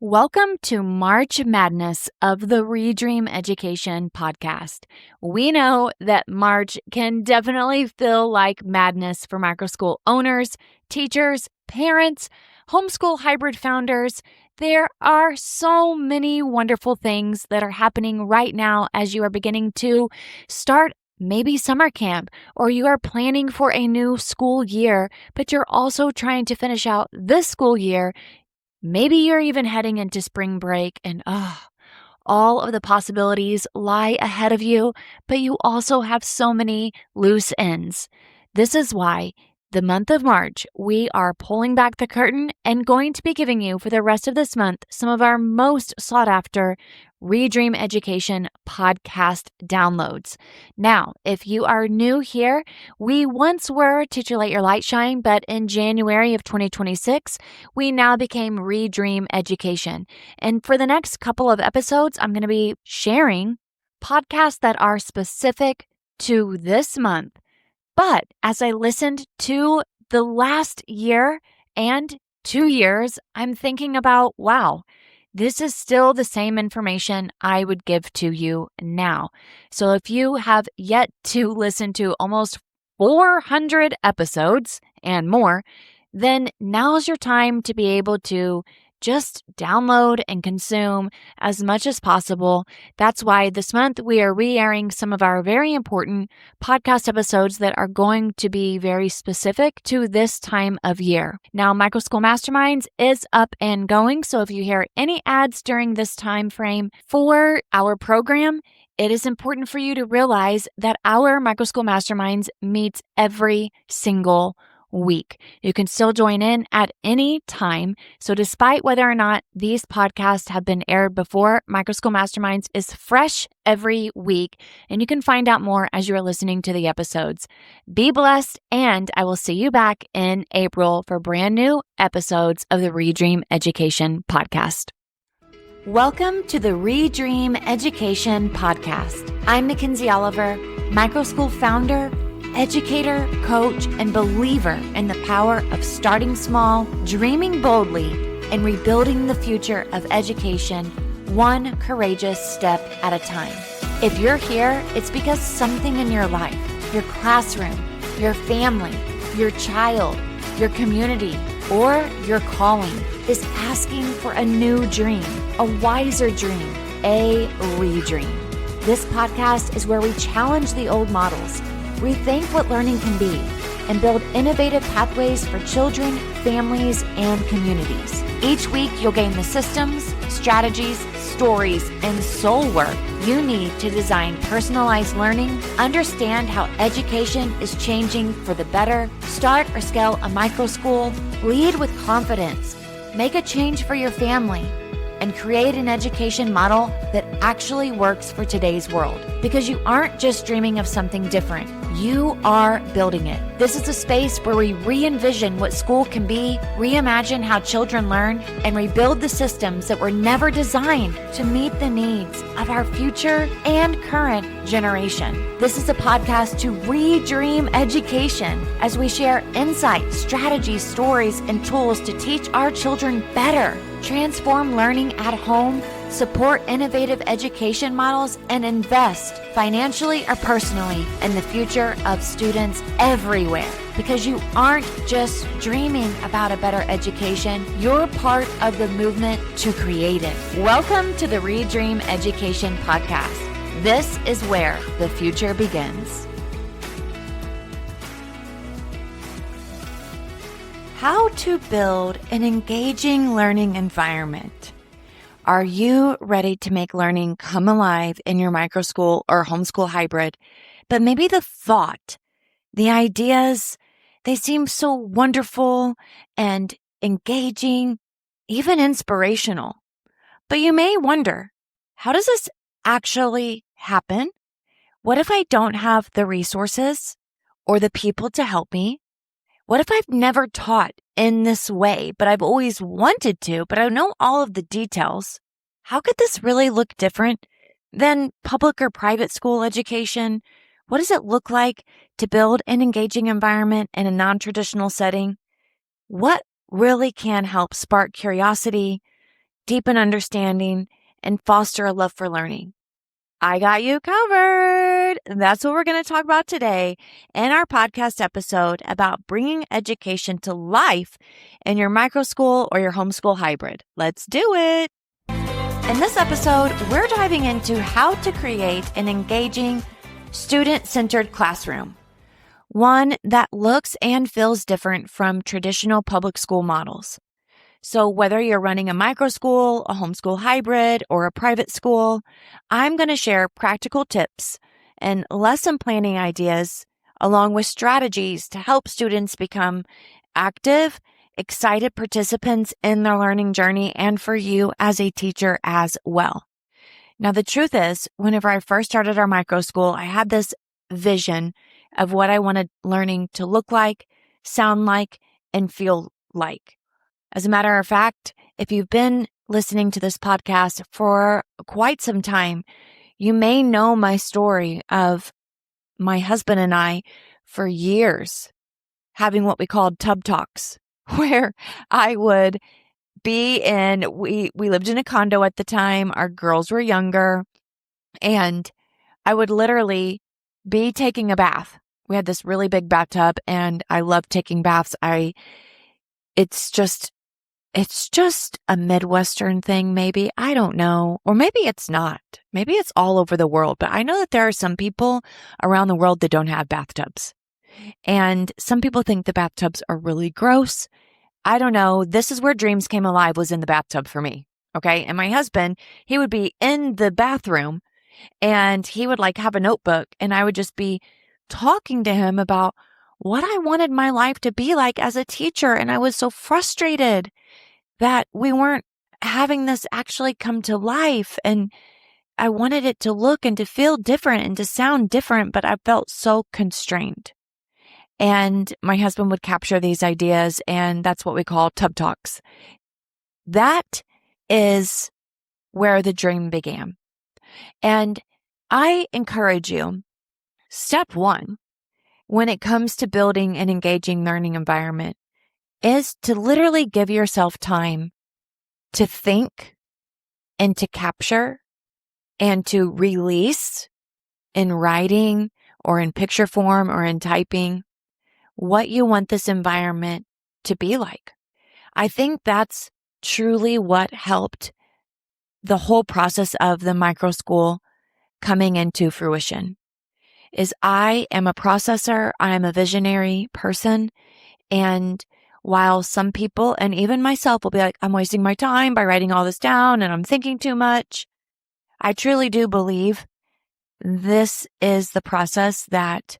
Welcome to March Madness of the Redream Education podcast. We know that March can definitely feel like madness for microschool owners, teachers, parents, homeschool hybrid founders. There are so many wonderful things that are happening right now as you are beginning to start maybe summer camp, or you are planning for a new school year, but you're also trying to finish out this school year. Maybe you're even heading into spring break and all of the possibilities lie ahead of you, but you also have so many loose ends. This is why the month of March, we are pulling back the curtain and going to be giving you for the rest of this month some of our most sought after Redream Education podcast downloads. Now, if you are new here, we once were Teach Your Let Your Light Shine, but in January of 2026, we now became Redream Education. And for the next couple of episodes, I'm going to be sharing podcasts that are specific to this month. But as I listened to the last year and 2 years, I'm thinking about, wow, this is still the same information I would give to you now. So if you have yet to listen to almost 400 episodes and more, then now's your time to be able to just download and consume as much as possible. That's why this month we are re-airing some of our very important podcast episodes that are going to be very specific to this time of year. Now, Microschool Masterminds is up and going, so if you hear any ads during this time frame for our program, it is important for you to realize that our Microschool Masterminds meets every single week. You can still join in at any time. So despite whether or not these podcasts have been aired before, Microschool Masterminds is fresh every week, and you can find out more as you're listening to the episodes. Be blessed, and I will see you back in April for brand new episodes of the Redream Education podcast. Welcome to the Redream Education podcast. I'm Mackenzie Oliver, Microschool founder, educator, coach, and believer in the power of starting small, dreaming boldly, and rebuilding the future of education one courageous step at a time. If you're here, it's because something in your life, your classroom, your family, your child, your community, or your calling is asking for a new dream, a wiser dream, a redream. This podcast is where we challenge the old models, rethink what learning can be, and build innovative pathways for children, families, and communities. Each week, you'll gain the systems, strategies, stories, and soul work you need to design personalized learning, understand how education is changing for the better, start or scale a microschool, lead with confidence, make a change for your family, and create an education model that actually works for today's world. Because you aren't just dreaming of something different, you are building it. This is a space where we re-envision what school can be, reimagine how children learn, and rebuild the systems that were never designed to meet the needs of our future and current generation. This is a podcast to redream education as we share insights, strategies, stories, and tools to teach our children better, transform learning at home, support innovative education models, and invest financially or personally in the future of students everywhere. Because you aren't just dreaming about a better education, you're part of the movement to create it. Welcome to the Redream Education podcast. This is where the future begins. How to build an engaging learning environment. Are you ready to make learning come alive in your microschool or homeschool hybrid? But maybe the thought, the ideas, they seem so wonderful and engaging, even inspirational. But you may wonder, how does this actually happen? What if I don't have the resources or the people to help me? What if I've never taught in this way, but I've always wanted to, but I know all of the details? How could this really look different than public or private school education? What does it look like to build an engaging environment in a non-traditional setting? What really can help spark curiosity, deepen understanding, and foster a love for learning. I got you covered. That's what we're going to talk about today in our podcast episode about bringing education to life in your microschool or your homeschool hybrid. Let's do it. In this episode, we're diving into how to create an engaging, student-centered classroom, one that looks and feels different from traditional public school models. So whether you're running a microschool, a homeschool hybrid, or a private school, I'm going to share practical tips and lesson planning ideas along with strategies to help students become active, excited participants in their learning journey and for you as a teacher as well. Now, the truth is, whenever I first started our microschool, I had this vision of what I wanted learning to look like, sound like, and feel like. As a matter of fact, if you've been listening to this podcast for quite some time, you may know my story of my husband and I for years having what we called tub talks, where I would be we lived in a condo at the time, our girls were younger, and I would literally be taking a bath. We had this really big bathtub and I love taking baths. It's just a Midwestern thing, maybe. I don't know. Or maybe it's not. Maybe it's all over the world. But I know that there are some people around the world that don't have bathtubs. And some people think the bathtubs are really gross. I don't know. This is where dreams came alive, was in the bathtub for me. Okay. And my husband, he would be in the bathroom and he would have a notebook and I would just be talking to him about what I wanted my life to be like as a teacher. And I was so frustrated that we weren't having this actually come to life. And I wanted it to look and to feel different and to sound different, but I felt so constrained. And my husband would capture these ideas, and that's what we call tub talks. That is where the dream began. And I encourage you, step one, when it comes to building an engaging learning environment, is to literally give yourself time to think and to capture and to release in writing or in picture form or in typing what you want this environment to be like. I think that's truly what helped the whole process of the microschool coming into fruition. Is I am a processor, I am a visionary person, and while some people and even myself will be like, I'm wasting my time by writing all this down and I'm thinking too much, I truly do believe this is the process that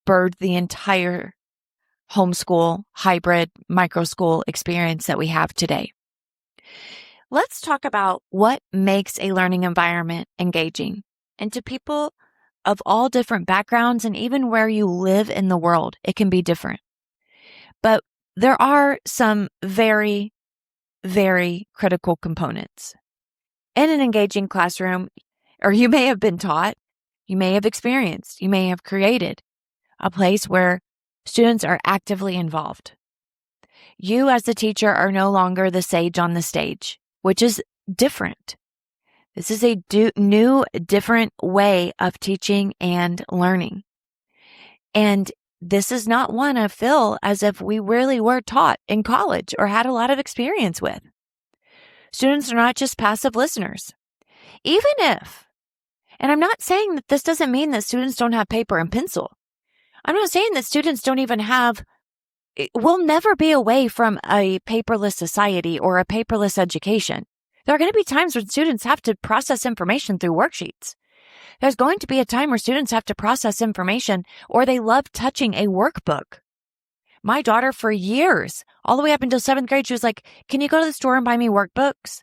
birthed the entire homeschool, hybrid, microschool experience that we have today. Let's talk about what makes a learning environment engaging. And to people of all different backgrounds and even where you live in the world, it can be different. But there are some very, very critical components. In an engaging classroom, or you may have been taught, you may have experienced, you may have created a place where students are actively involved. You as the teacher are no longer the sage on the stage, which is different. This is a new, different way of teaching and learning. And this is not one I feel as if we really were taught in college or had a lot of experience with. Students are not just passive listeners. Even if, and I'm not saying that this doesn't mean that students don't have paper and pencil. I'm not saying that students don't even have, we'll never be away from a paperless society or a paperless education. There are going to be times when students have to process information through worksheets. There's going to be a time where students have to process information or they love touching a workbook. My daughter, for years, all the way up until 7th grade, she was like, can you go to the store and buy me workbooks?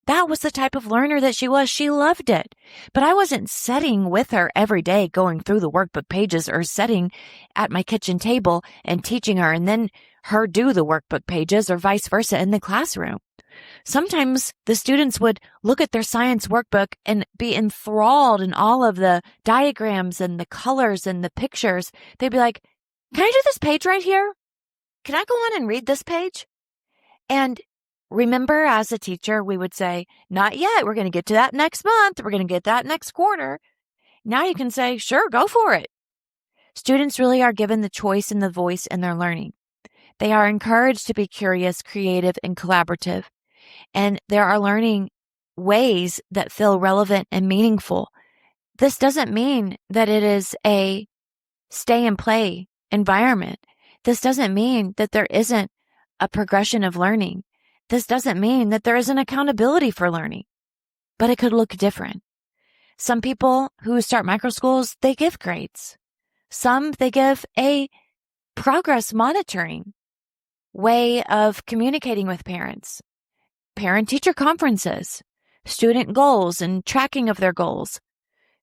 That was the type of learner that she was. She loved it. But I wasn't sitting with her every day going through the workbook pages or sitting at my kitchen table and teaching her and then her do the workbook pages or vice versa in the classroom. Sometimes the students would look at their science workbook and be enthralled in all of the diagrams and the colors and the pictures. They'd be like, can I do this page right here? Can I go on and read this page? And Remember, as a teacher, we would say, not yet. We're going to get to that next month. We're going to get that next quarter. Now you can say, sure, go for it. Students really are given the choice and the voice in their learning. They are encouraged to be curious, creative, and collaborative. And there are learning ways that feel relevant and meaningful. This doesn't mean that it is a stay and play environment. This doesn't mean that there isn't a progression of learning. This doesn't mean that there isn't accountability for learning, but it could look different. Some people who start microschools, they give grades. Some, they give a progress monitoring way of communicating with parents, parent-teacher conferences, student goals and tracking of their goals,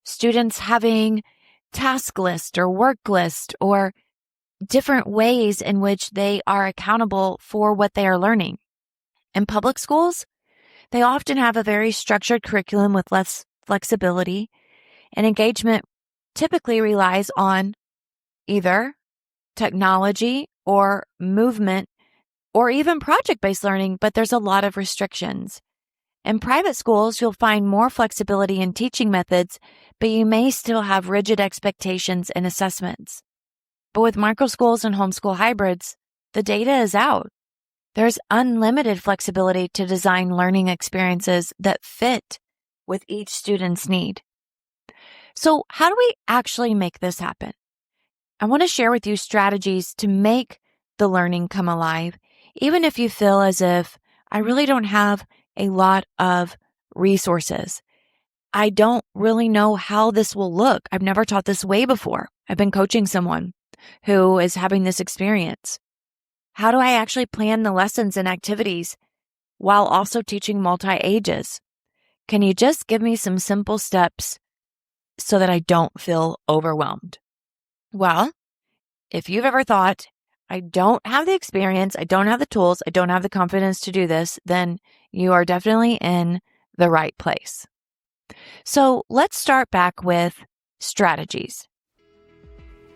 students having task list or work list or different ways in which they are accountable for what they are learning. In public schools, they often have a very structured curriculum with less flexibility, and engagement typically relies on either technology or movement or even project-based learning, but there's a lot of restrictions. In private schools, you'll find more flexibility in teaching methods, but you may still have rigid expectations and assessments. But with microschools and homeschool hybrids, the data is out. There's unlimited flexibility to design learning experiences that fit with each student's need. So how do we actually make this happen? I want to share with you strategies to make the learning come alive, even if you feel as if I really don't have a lot of resources. I don't really know how this will look. I've never taught this way before. I've been coaching someone who is having this experience. How do I actually plan the lessons and activities while also teaching multi-ages? Can you just give me some simple steps so that I don't feel overwhelmed? Well, if you've ever thought, I don't have the experience, I don't have the tools, I don't have the confidence to do this, then you are definitely in the right place. So let's start back with strategies.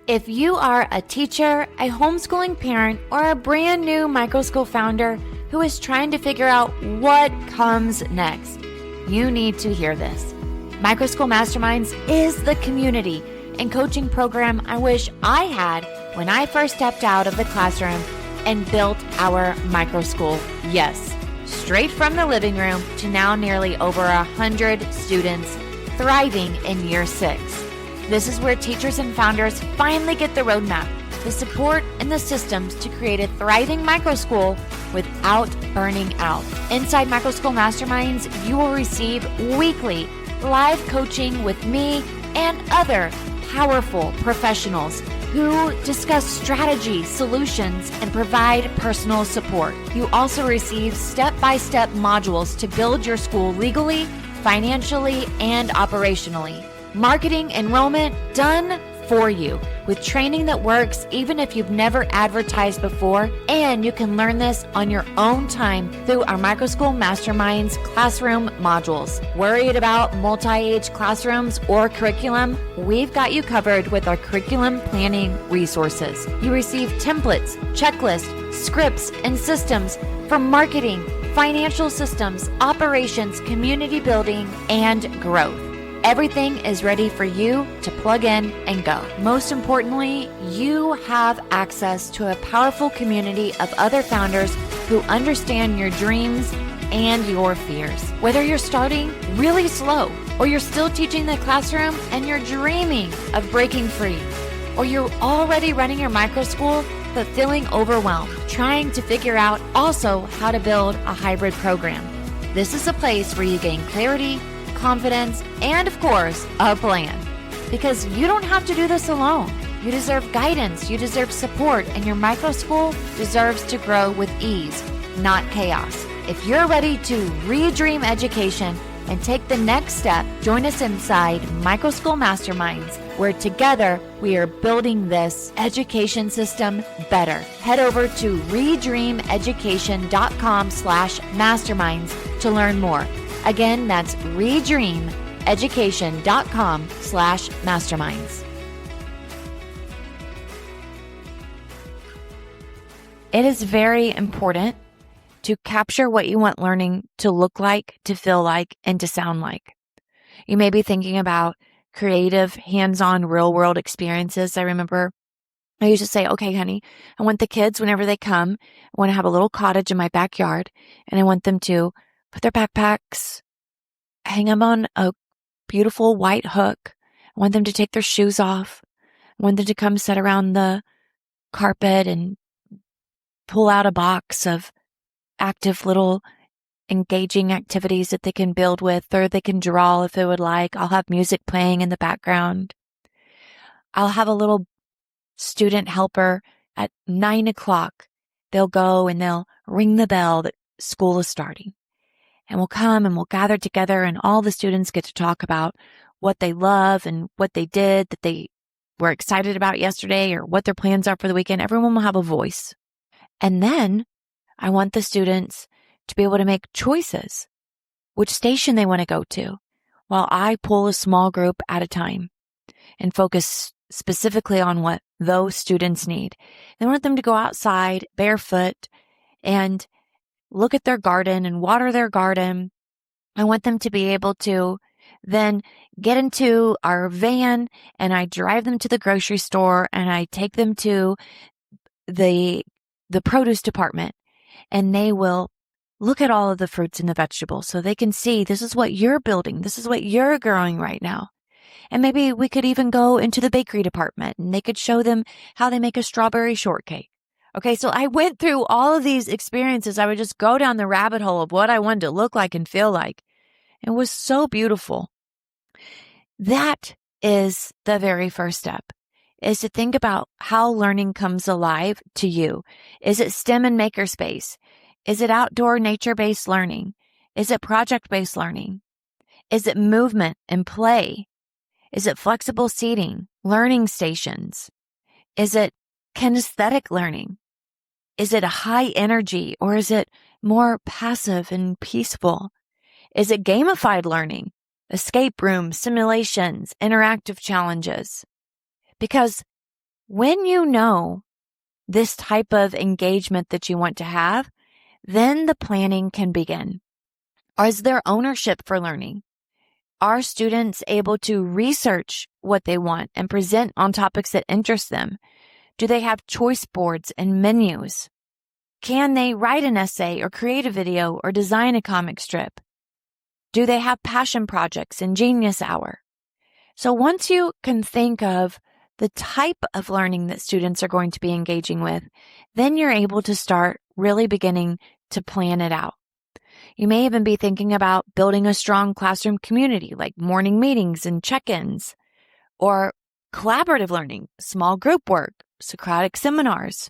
If you are a teacher, a homeschooling parent, or a brand new microschool founder who is trying to figure out what comes next, you need to hear this. Microschool Masterminds is the community and coaching program I wish I had when I first stepped out of the classroom and built our microschool. Yes, straight from the living room to now nearly over 100 students thriving in year 6. This is where teachers and founders finally get the roadmap, the support, and the systems to create a thriving microschool without burning out. Inside Microschool Masterminds, you will receive weekly live coaching with me and other powerful professionals who discuss strategy, solutions, and provide personal support. You also receive step-by-step modules to build your school legally, financially, and operationally. Marketing enrollment done for you with training that works even if you've never advertised before, and you can learn this on your own time through our Microschool Masterminds classroom modules. Worried about multi-age classrooms or curriculum? We've got you covered with our curriculum planning resources. You receive templates, checklists, scripts, and systems for marketing, financial systems, operations, community building, and growth. Everything is ready for you to plug in and go. Most importantly, you have access to a powerful community of other founders who understand your dreams and your fears. Whether you're starting really slow, or you're still teaching the classroom and you're dreaming of breaking free, or you're already running your microschool but feeling overwhelmed, trying to figure out also how to build a hybrid program. This is a place where you gain clarity, confidence, and of course, a plan. Because you don't have to do this alone. You deserve guidance, you deserve support, and your microschool deserves to grow with ease, not chaos. If you're ready to redream education and take the next step, join us inside Microschool Masterminds, where together we are building this education system better. Head over to redreameducation.com/masterminds to learn more. Again, that's redreameducation.com/masterminds. It is very important to capture what you want learning to look like, to feel like, and to sound like. You may be thinking about creative, hands-on, real-world experiences. I remember I used to say, okay, honey, I want the kids, whenever they come, I want to have a little cottage in my backyard, and I want them to put their backpacks, hang them on a beautiful white hook. I want them to take their shoes off. I want them to come sit around the carpet and pull out a box of active little engaging activities that they can build with, or they can draw if they would like. I'll have music playing in the background. I'll have a little student helper at 9:00. They'll go and they'll ring the bell that school is starting. And we'll come and we'll gather together, and all the students get to talk about what they love and what they did that they were excited about yesterday, or what their plans are for the weekend. Everyone will have a voice. And then I want the students to be able to make choices, which station they want to go to, while I pull a small group at a time and focus specifically on what those students need. I want them to go outside barefoot and look at their garden and water their garden. I want them to be able to then get into our van, and I drive them to the grocery store, and I take them to the produce department, and they will look at all of the fruits and the vegetables so they can see, this is what you're building. This is what you're growing right now. And maybe we could even go into the bakery department, and they could show them how they make a strawberry shortcake. Okay, so I went through all of these experiences. I would just go down the rabbit hole of what I wanted to look like and feel like. It was so beautiful. That is the very first step, is to think about how learning comes alive to you. Is it STEM and makerspace? Is it outdoor nature-based learning? Is it project-based learning? Is it movement and play? Is it flexible seating, learning stations? Is it kinesthetic learning? Is it a high energy, or is it more passive and peaceful? Is it gamified learning, escape rooms, simulations, interactive challenges? Because when you know this type of engagement that you want to have, then the planning can begin. Or is there ownership for learning? Are students able to research what they want and present on topics that interest them? Do they have choice boards and menus? Can they write an essay or create a video or design a comic strip? Do they have passion projects and Genius Hour? So once you can think of the type of learning that students are going to be engaging with, then you're able to start really beginning to plan it out. You may even be thinking about building a strong classroom community, like morning meetings and check-ins, or collaborative learning, small group work, Socratic seminars.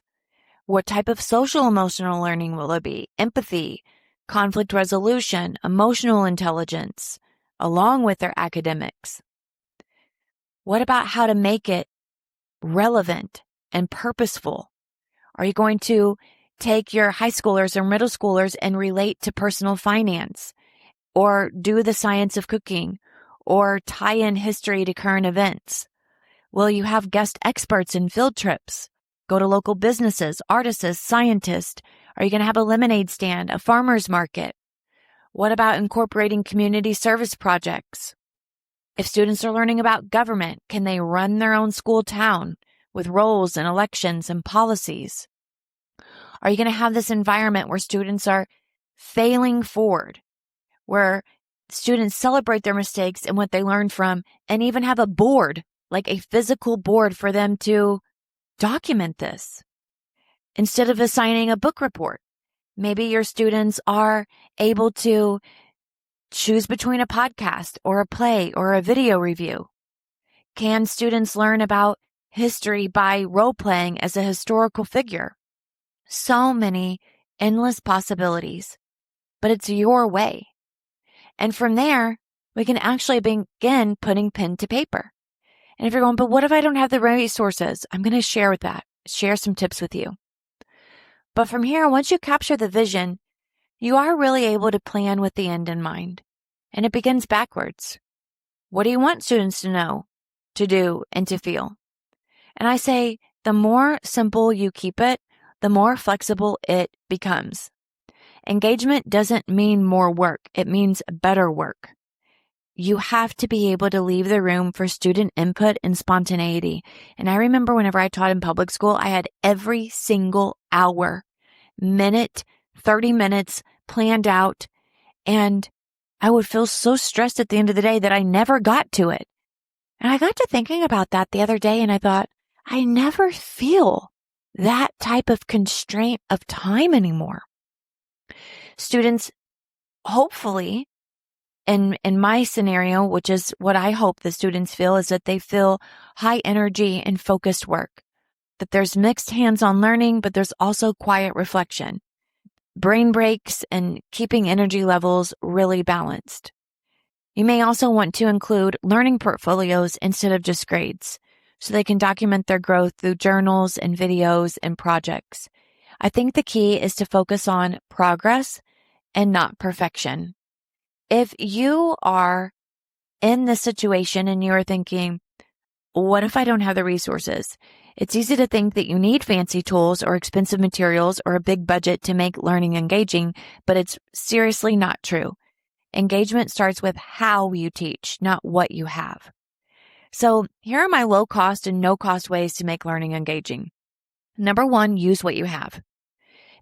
What type of social emotional learning will it be? Empathy, conflict resolution, emotional intelligence, along with their academics. What about how to make it relevant and purposeful? Are you going to take your high schoolers or middle schoolers and relate to personal finance, or do the science of cooking, or tie in history to current events? Will you have guest experts in field trips? Go to local businesses, artists, scientists? Are you going to have a lemonade stand, a farmer's market? What about incorporating community service projects? If students are learning about government, can they run their own school town with roles and elections and policies? Are you going to have this environment where students are failing forward, where students celebrate their mistakes and what they learned from, and even have a board, like a physical board for them to document this? Instead of assigning a book report, maybe your students are able to choose between a podcast or a play or a video review. Can students learn about history by role-playing as a historical figure? So many endless possibilities, but it's your way. And from there, we can actually begin putting pen to paper. And if you're going, but what if I don't have the resources? I'm going to share some tips with you. But from here, once you capture the vision, you are really able to plan with the end in mind. And it begins backwards. What do you want students to know, to do, and to feel? And I say, the more simple you keep it, the more flexible it becomes. Engagement doesn't mean more work. It means better work. You have to be able to leave the room for student input and spontaneity. And I remember whenever I taught in public school, I had every single hour, minute, 30 minutes planned out. And I would feel so stressed at the end of the day that I never got to it. And I got to thinking about that the other day and I thought, I never feel that type of constraint of time anymore. Students, hopefully, in my scenario, which is what I hope the students feel, is that they feel high energy and focused work, that there's mixed hands-on learning, but there's also quiet reflection, brain breaks, and keeping energy levels really balanced. You may also want to include learning portfolios instead of just grades, so they can document their growth through journals and videos and projects. I think the key is to focus on progress and not perfection. If you are in this situation and you're thinking, what if I don't have the resources? It's easy to think that you need fancy tools or expensive materials or a big budget to make learning engaging, but it's seriously not true. Engagement starts with how you teach, not what you have. So here are my low cost and no cost ways to make learning engaging. Number one, use what you have.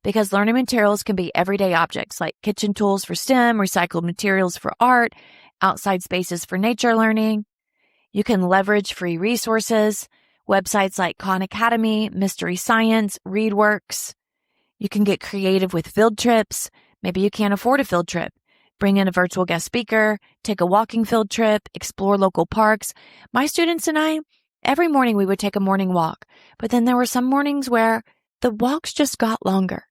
Because learning materials can be everyday objects like kitchen tools for STEM, recycled materials for art, outside spaces for nature learning. You can leverage free resources, websites like Khan Academy, Mystery Science, ReadWorks. You can get creative with field trips. Maybe you can't afford a field trip. Bring in a virtual guest speaker, take a walking field trip, explore local parks. My students and I, every morning we would take a morning walk, but then there were some mornings where the walks just got longer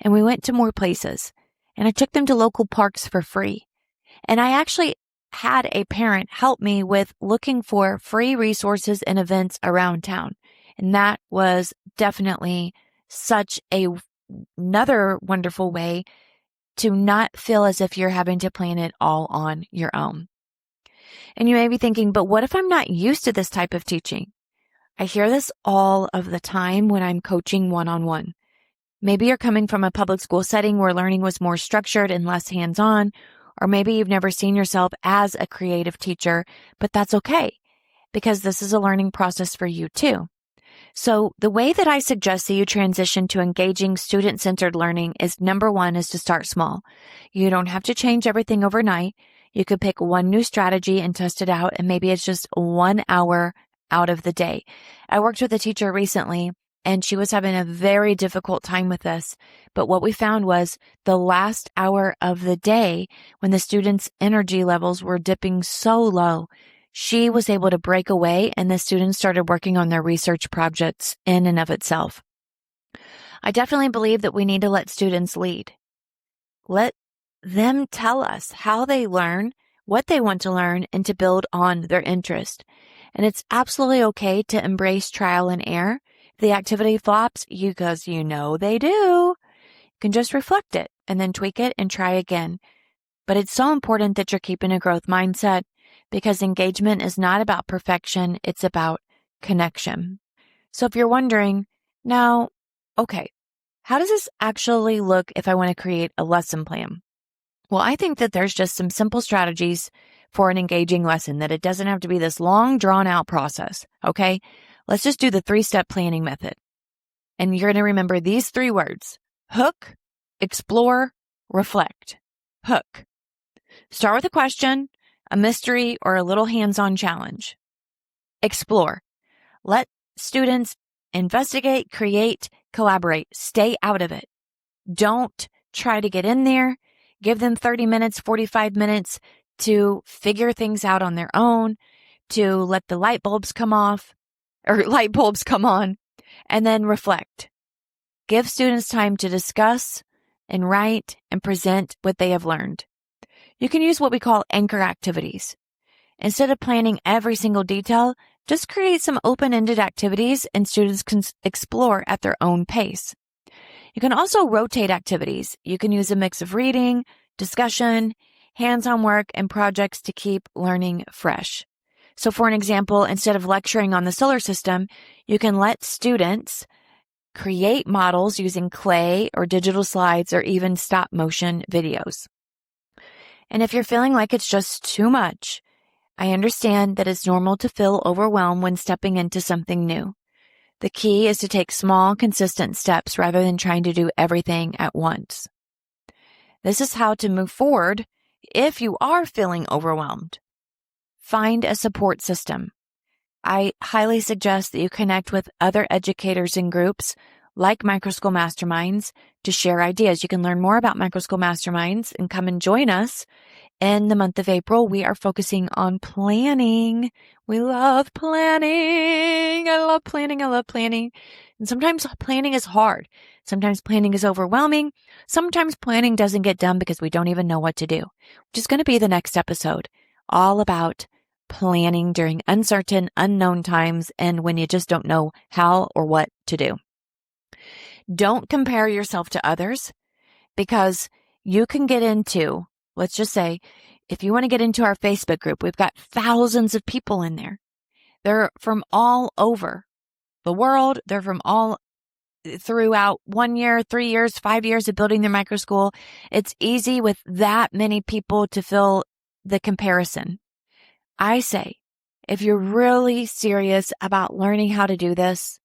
and we went to more places and I took them to local parks for free. And I actually had a parent help me with looking for free resources and events around town. And that was definitely another wonderful way to not feel as if you're having to plan it all on your own. And you may be thinking, but what if I'm not used to this type of teaching? I hear this all of the time when I'm coaching one-on-one. Maybe you're coming from a public school setting where learning was more structured and less hands-on, or maybe you've never seen yourself as a creative teacher, but that's okay because this is a learning process for you too. So the way that I suggest that you transition to engaging student-centered learning is number one is to start small. You don't have to change everything overnight. You could pick one new strategy and test it out, and maybe it's just 1 hour out of the day. I worked with a teacher recently, and she was having a very difficult time with this. But what we found was the last hour of the day, when the students' energy levels were dipping so low, she was able to break away and the students started working on their research projects in and of itself. I definitely believe that we need to let students lead. Let them tell us how they learn, what they want to learn, and to build on their interest. And it's absolutely okay to embrace trial and error. If the activity flops, because you know they do, you can just reflect it and then tweak it and try again. But it's so important that you're keeping a growth mindset because engagement is not about perfection, it's about connection. So if you're wondering, now, okay, how does this actually look if I want to create a lesson plan? Well, I think that there's just some simple strategies for an engaging lesson, that it doesn't have to be this long, drawn-out process, okay? Let's just do the 3-step planning method. And you're going to remember these 3 words: hook, explore, reflect. Hook. Start with a question, a mystery, or a little hands-on challenge. Explore. Let students investigate, create, collaborate. Stay out of it. Don't try to get in there. Give them 30 minutes, 45 minutes to figure things out on their own, to let the light bulbs come on, and then reflect. Give students time to discuss and write and present what they have learned. You can use what we call anchor activities. Instead of planning every single detail, just create some open-ended activities and students can explore at their own pace. You can also rotate activities. You can use a mix of reading, discussion, hands-on work, and projects to keep learning fresh. So for an example, instead of lecturing on the solar system, you can let students create models using clay or digital slides or even stop motion videos. And if you're feeling like it's just too much, I understand that it's normal to feel overwhelmed when stepping into something new. The key is to take small, consistent steps rather than trying to do everything at once. This is how to move forward if you are feeling overwhelmed. Find a support system. I highly suggest that you connect with other educators in groups like Microschool Masterminds to share ideas. You can learn more about Microschool Masterminds and come and join us. In the month of April, we are focusing on planning. We love planning. I love planning. I love planning. And sometimes planning is hard. Sometimes planning is overwhelming. Sometimes planning doesn't get done because we don't even know what to do, which is going to be the next episode, all about planning during uncertain, unknown times and when you just don't know how or what to do. Don't compare yourself to others, because you can get into, let's just say, if you want to get into our Facebook group, we've got thousands of people in there. They're from all over the world. They're from all throughout 1 year, 3 years, 5 years of building their microschool. It's easy with that many people to feel the comparison. I say, if you're really serious about learning how to do this,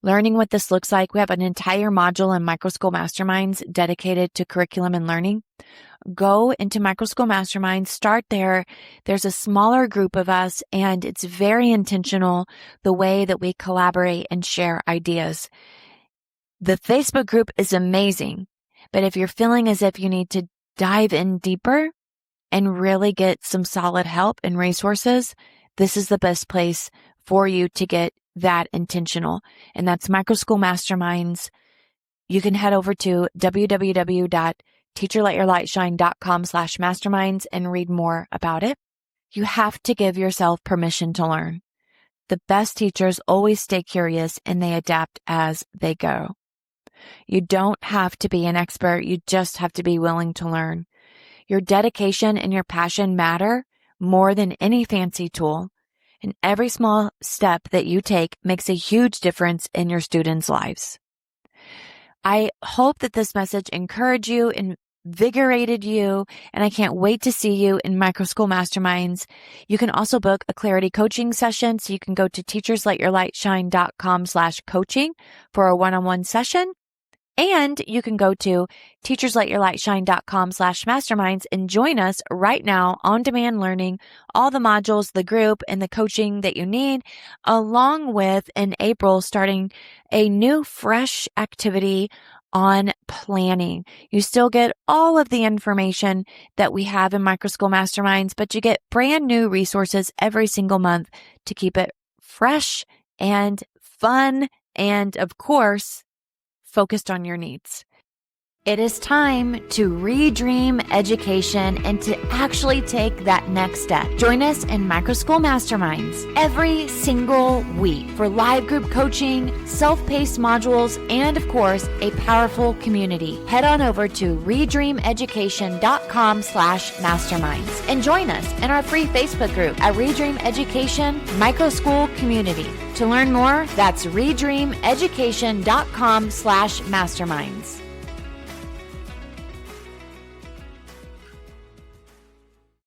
learning what this looks like, we have an entire module in Microschool Masterminds dedicated to curriculum and learning. Go into Microschool Masterminds, start there. There's a smaller group of us, and it's very intentional the way that we collaborate and share ideas. The Facebook group is amazing, but if you're feeling as if you need to dive in deeper and really get some solid help and resources, this is the best place for you to get that intentional. And that's Microschool Masterminds. You can head over to www.teacherletyourlightshine.com/masterminds and read more about it. You have to give yourself permission to learn. The best teachers always stay curious and they adapt as they go. You don't have to be an expert. You just have to be willing to learn. Your dedication and your passion matter more than any fancy tool. And every small step that you take makes a huge difference in your students' lives. I hope that this message encouraged you, invigorated you, and I can't wait to see you in Microschool Masterminds. You can also book a clarity coaching session, so you can go to teachersletyourlightshine.com/coaching for a one-on-one session. And you can go to teachersletyourlightshine.com/masterminds and join us right now, on-demand learning, all the modules, the group, and the coaching that you need, along with, in April, starting a new, fresh activity on planning. You still get all of the information that we have in Microschool Masterminds, but you get brand new resources every single month to keep it fresh and fun and, of course, focused on your needs. It is time to redream education and to actually take that next step. Join us in Microschool Masterminds every single week for live group coaching, self-paced modules, and of course, a powerful community. Head on over to redreameducation.com/masterminds and join us in our free Facebook group at Redream Education Microschool Community. To learn more, that's redreameducation.com/masterminds.